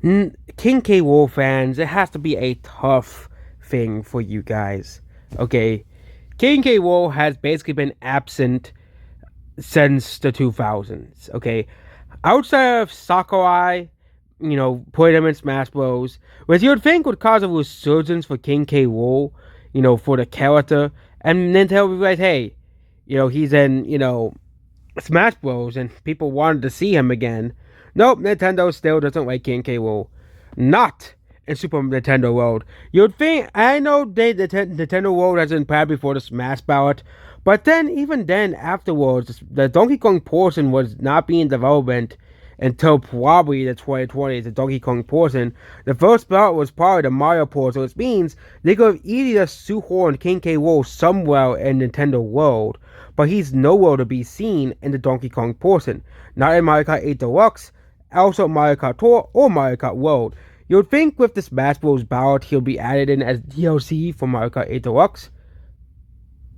King K. Rool fans, it has to be a tough thing for you guys. Okay, King K. Rool has basically been absent since the 2000s. Okay, outside of Sakurai, putting him in Smash Bros, which you would think would cause a resurgence for King K. Rool, for the character, and Nintendo would be like, hey, he's in, Smash Bros, and people wanted to see him again. Nope, Nintendo still doesn't like King K. Rool. Not in Super Nintendo World. You'd think, I know Nintendo World has been planned before the Smash ballot, but then, even then, afterwards, the Donkey Kong portion was not being developed until probably the 2020s, the Donkey Kong portion. The first ballot was part of the Mario portion, which means they could have easily just shoehorned King K. Rool somewhere in Nintendo World, but he's nowhere to be seen in the Donkey Kong portion. Not in Mario Kart 8 Deluxe, also Mario Kart Tour or Mario Kart World. You'd think with the Smash Bros. Ballot he'll be added in as DLC for Mario Kart 8 Deluxe,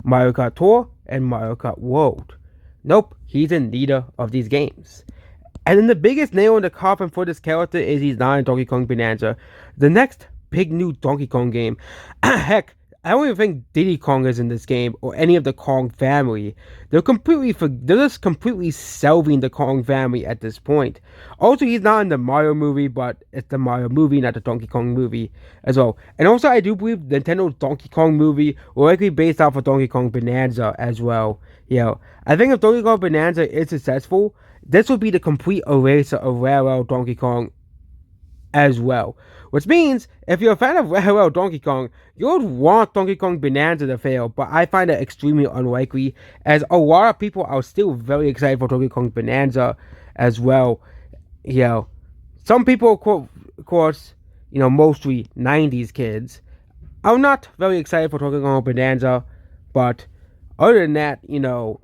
Mario Kart Tour, and Mario Kart World. Nope, he's in neither of these games. And then the biggest nail in the coffin for this character is he's not in Donkey Kong Bonanza, the next big new Donkey Kong game. Heck, I don't even think Diddy Kong is in this game or any of the Kong family. They're just completely shelving the Kong family at this point. Also, he's not in the Mario movie, but it's the Mario movie, not the Donkey Kong movie as well. And also, I do believe Nintendo's Donkey Kong movie will likely be based off of Donkey Kong Bonanza as well. I think if Donkey Kong Bonanza is successful, this would be the complete eraser of Rare Donkey Kong as well. Which means, if you're a fan of Rare Donkey Kong, you would want Donkey Kong Bonanza to fail, but I find it extremely unlikely, as a lot of people are still very excited for Donkey Kong Bonanza as well. Some people, of course, mostly 90s kids, are not very excited for Donkey Kong Bonanza, but other than that,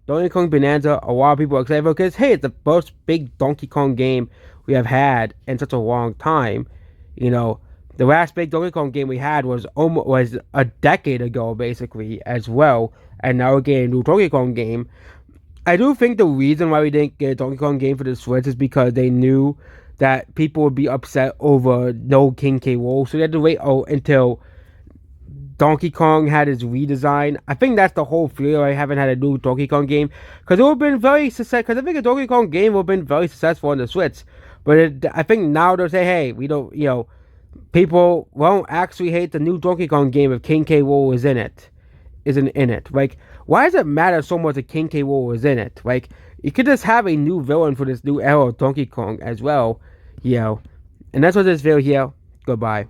Donkey Kong Bonanza, a lot of people are excited for because, hey, it's the first big Donkey Kong game we have had in such a long time. The last big Donkey Kong game we had was a decade ago, basically, as well. And now we're getting a new Donkey Kong game. I do think the reason why we didn't get a Donkey Kong game for the Switch is because they knew that people would be upset over no King K. Rool. So they had to wait until Donkey Kong had his redesign. I think that's the whole fear. I haven't had a new Donkey Kong game because it would have been very successful. Because I think a Donkey Kong game would have been very successful on the Switch. But I think now they'll say, hey, we don't, people won't actually hate the new Donkey Kong game if King K. Rool isn't in it. Like, why does it matter so much that King K. Rool is in it? Like, you could just have a new villain for this new era of Donkey Kong as well, And that's what this video here. Goodbye.